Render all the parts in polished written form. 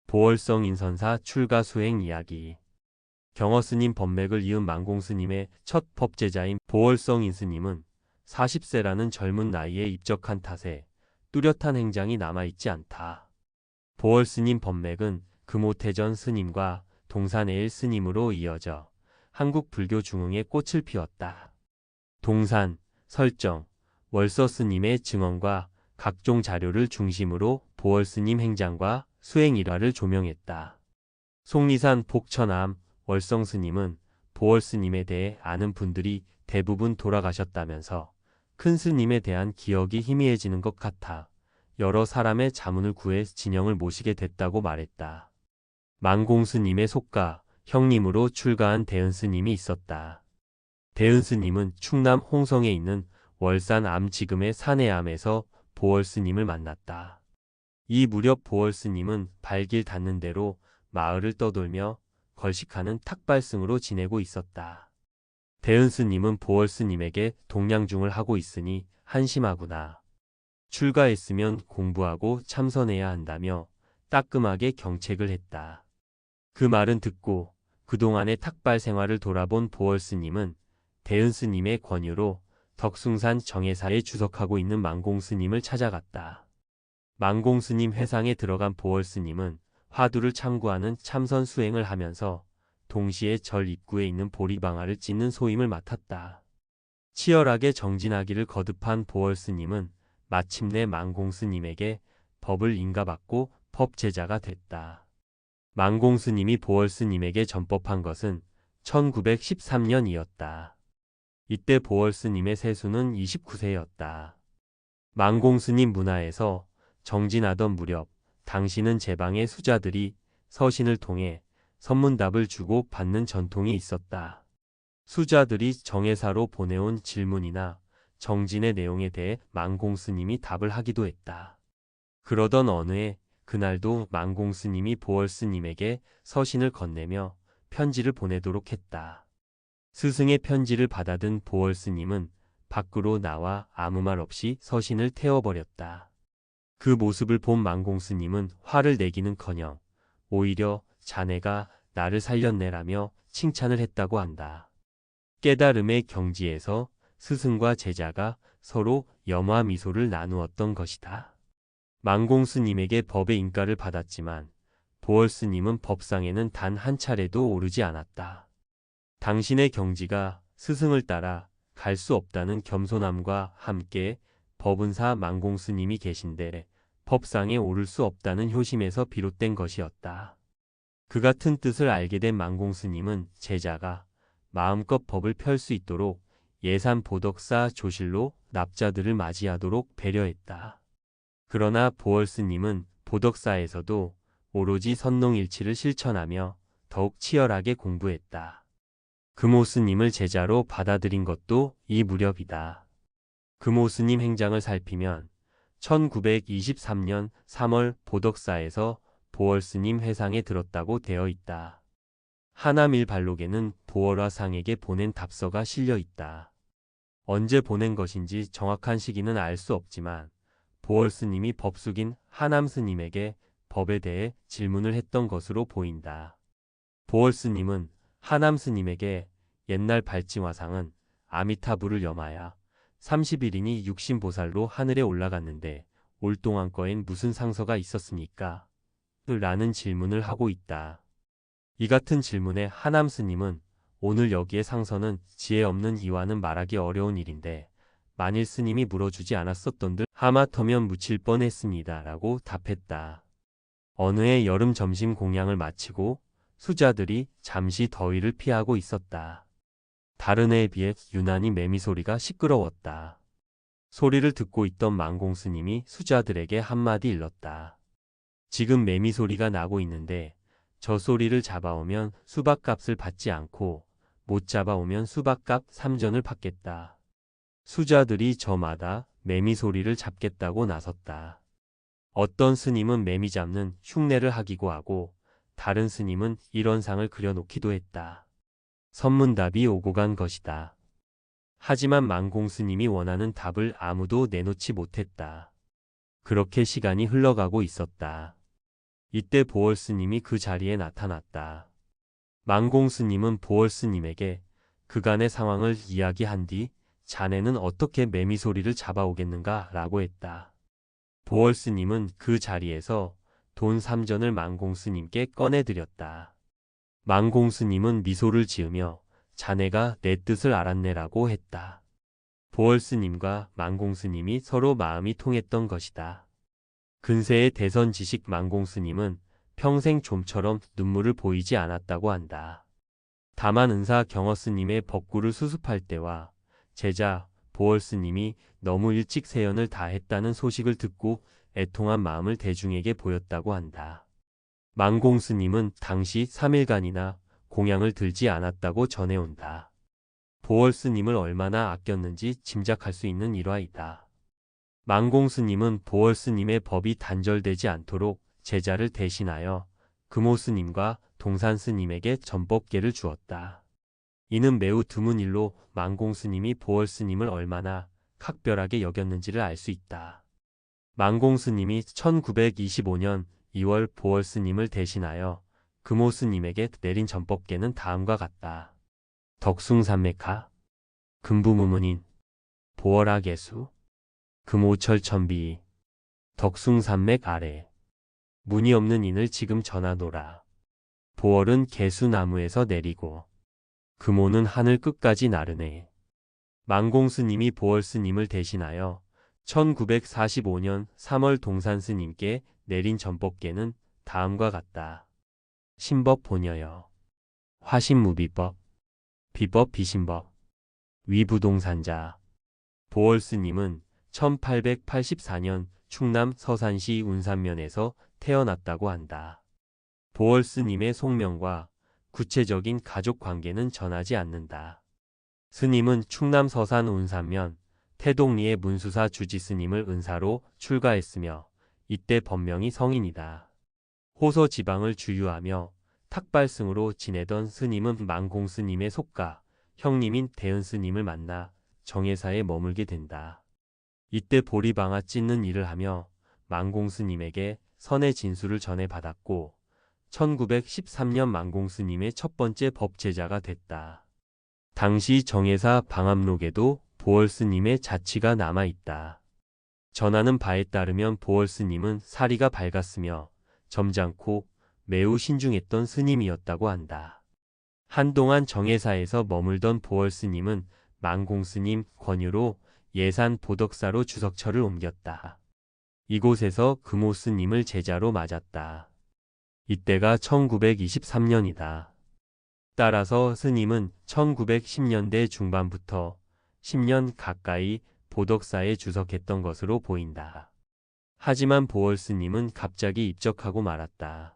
보월성 인선사 출가 수행 이야기. 경허스님 법맥을 이은 망공스님의 첫 법제자인 보월성 인스님은 40세라는 젊은 나이에 입적한 탓에 뚜렷한 행장이 남아있지 않다. 보월스님 법맥은 금오태전 스님과 동산에일 스님으로 이어져 한국 불교 중흥의 꽃을 피웠다. 동산, 설정, 월서 스님의 증언과 각종 자료를 중심으로 보월스님 행장과 수행 일화를 조명했다. 속리산 복천암 월성 스님은 보월 스님에 대해 아는 분들이 대부분 돌아가셨다면서 큰 스님에 대한 기억이 희미해지는 것 같아 여러 사람의 자문을 구해 진영을 모시게 됐다고 말했다. 망공 스님의 속가, 형님으로 출가한 대은 스님이 있었다. 대은 스님은 충남 홍성에 있는 월산 암 지금의 산해암에서 보월 스님을 만났다. 이 무렵 보월 스님은 발길 닿는 대로 마을을 떠돌며 걸식하는 탁발승으로 지내고 있었다. 대은 스님은 보월 스님에게 동량중을 하고 있으니 한심하구나. 출가했으면 공부하고 참선해야 한다며 따끔하게 경책을 했다. 그 말은 듣고 그동안의 탁발 생활을 돌아본 보월 스님은 대은 스님의 권유로 덕숭산 정예사에 주석하고 있는 망공 스님을 찾아갔다. 망공 스님 회상에 들어간 보월 스님은 화두를 참고하는 참선 수행을 하면서 동시에 절 입구에 있는 보리방아를 찢는 소임을 맡았다. 치열하게 정진하기를 거듭한 보월 스님은 마침내 망공 스님에게 법을 인가받고 법제자가 됐다. 망공 스님이 보월 스님에게 전법한 것은 1913년이었다. 이때 보월 스님의 세수는 29세였다. 망공 스님 문화에서 정진하던 무렵 당시는 제방의 수자들이 서신을 통해 선문답을 주고 받는 전통이 있었다. 수자들이 정예사로 보내온 질문이나 정진의 내용에 대해 망공 스님이 답을 하기도 했다. 그러던 어느 해 그날도 망공 스님이 보월 스님에게 서신을 건네며 편지를 보내도록 했다. 스승의 편지를 받아든 보월 스님은 밖으로 나와 아무 말 없이 서신을 태워버렸다. 그 모습을 본 망공 스님은 화를 내기는커녕 오히려 자네가 나를 살렸네라며 칭찬을 했다고 한다. 깨달음의 경지에서 스승과 제자가 서로 염화 미소를 나누었던 것이다. 망공 스님에게 법의 인가를 받았지만 보월 스님은 법상에는 단 한 차례도 오르지 않았다. 당신의 경지가 스승을 따라 갈 수 없다는 겸손함과 함께 법은사 망공 스님이 계신데 법상에 오를 수 없다는 효심에서 비롯된 것이었다. 그 같은 뜻을 알게 된 망공 스님은 제자가 마음껏 법을 펼 수 있도록 예산 보덕사 조실로 납자들을 맞이하도록 배려했다. 그러나 보월 스님은 보덕사에서도 오로지 선농일치를 실천하며 더욱 치열하게 공부했다. 금오 스님을 제자로 받아들인 것도 이 무렵이다. 금오 스님 행장을 살피면 1923년 3월 보덕사에서 보월 스님 회상에 들었다고 되어 있다. 하남일발록에는 보월화상에게 보낸 답서가 실려 있다. 언제 보낸 것인지 정확한 시기는 알 수 없지만 보월 스님이 법숙인 하남 스님에게 법에 대해 질문을 했던 것으로 보인다. 보월 스님은 하남 스님에게 옛날 발징화상은 아미타불을 염하여 30일이니 육신보살로 하늘에 올라갔는데 올 동안 거엔 무슨 상서가 있었습니까? 라는 질문을 하고 있다. 이 같은 질문에 하남 스님은 오늘 여기에 상서는 지혜 없는 이와는 말하기 어려운 일인데 만일 스님이 물어주지 않았었던들 하마터면 묻힐 뻔했습니다. 라고 답했다. 어느 해 여름 점심 공양을 마치고 수자들이 잠시 더위를 피하고 있었다. 다른 해에 비해 유난히 매미소리가 시끄러웠다. 소리를 듣고 있던 망공 스님이 수자들에게 한마디 일렀다. 지금 매미소리가 나고 있는데 저 소리를 잡아오면 수박값을 받지 않고 못 잡아오면 수박값 3전을 받겠다. 수자들이 저마다 매미소리를 잡겠다고 나섰다. 어떤 스님은 매미 잡는 흉내를 하기도 하고 다른 스님은 이런 상을 그려놓기도 했다. 선문답이 오고 간 것이다. 하지만 망공 스님이 원하는 답을 아무도 내놓지 못했다. 그렇게 시간이 흘러가고 있었다. 이때 보월 스님이 그 자리에 나타났다. 망공 스님은 보월 스님에게 그간의 상황을 이야기한 뒤 자네는 어떻게 매미소리를 잡아오겠는가 라고 했다. 보월 스님은 그 자리에서 돈 3전을 망공 스님께 꺼내드렸다. 망공 스님은 미소를 지으며 자네가 내 뜻을 알았네라고 했다. 보월 스님과 망공 스님이 서로 마음이 통했던 것이다. 근세의 대선 지식 망공 스님은 평생 좀처럼 눈물을 보이지 않았다고 한다. 다만 은사 경허 스님의 법구를 수습할 때와 제자 보월 스님이 너무 일찍 세연을 다했다는 소식을 듣고 애통한 마음을 대중에게 보였다고 한다. 망공 스님은 당시 3일간이나 공양을 들지 않았다고 전해온다. 보월 스님을 얼마나 아꼈는지 짐작할 수 있는 일화이다. 망공 스님은 보월 스님의 법이 단절되지 않도록 제자를 대신하여 금오 스님과 동산 스님에게 전법계를 주었다. 이는 매우 드문 일로 망공 스님이 보월 스님을 얼마나 각별하게 여겼는지를 알 수 있다. 망공 스님이 1925년 2월 보월 스님을 대신하여 금오 스님에게 내린 전법계는 다음과 같다. 덕숭산맥하, 금부무문인, 보월하계수, 금오철천비, 덕숭산맥 아래, 문이 없는 인을 지금 전하노라. 보월은 개수나무에서 내리고 금오는 하늘 끝까지 나르네. 망공 스님이 보월 스님을 대신하여 1945년 3월 동산 스님께 내린 전법계는 다음과 같다. 신법 본여여, 화신무비법, 비법 비신법, 위부동산자. 보월 스님은 1884년 충남 서산시 운산면에서 태어났다고 한다. 보월 스님의 속명과 구체적인 가족 관계는 전하지 않는다. 스님은 충남 서산 운산면 태동리의 문수사 주지 스님을 은사로 출가했으며 이때 법명이 성인이다. 호서 지방을 주유하며 탁발승으로 지내던 스님은 망공 스님의 속가, 형님인 대은 스님을 만나 정예사에 머물게 된다. 이때 보리방아 찢는 일을 하며 망공 스님에게 선의 진수를 전해받았고 1913년 망공 스님의 첫 번째 법제자가 됐다. 당시 정예사 방암록에도 보월 스님의 자취가 남아있다. 전하는 바에 따르면 보월 스님은 사리가 밝았으며 점잖고 매우 신중했던 스님이었다고 한다. 한동안 정예사에서 머물던 보월 스님은 망공 스님 권유로 예산 보덕사로 주석처를 옮겼다. 이곳에서 금오 스님을 제자로 맞았다. 이때가 1923년이다. 따라서 스님은 1910년대 중반부터 10년 가까이 보덕사에 주석했던 것으로 보인다. 하지만 보월 스님은 갑자기 입적하고 말았다.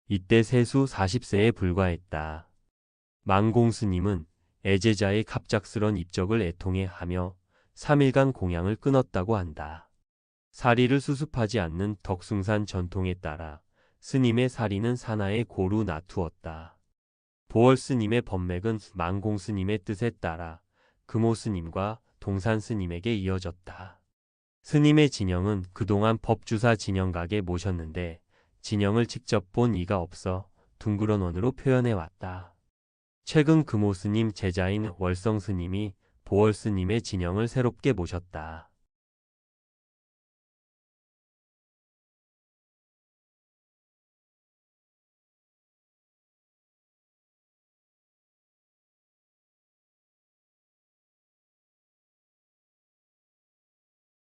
이때 세수 40세에 불과했다. 망공 스님은 애제자의 갑작스런 입적을 애통해하며 3일간 공양을 끊었다고 한다. 사리를 수습하지 않는 덕숭산 전통에 따라 스님의 사리는 산하에 고루 놔두었다. 보월 스님의 법맥은 망공 스님의 뜻에 따라 금오 스님과 동산 스님에게 이어졌다. 스님의 진영은 그동안 법주사 진영각에 모셨는데 진영을 직접 본 이가 없어 둥그런 원으로 표현해왔다. 최근 금오 스님 제자인 월성 스님이 보월 스님의 진영을 새롭게 모셨다.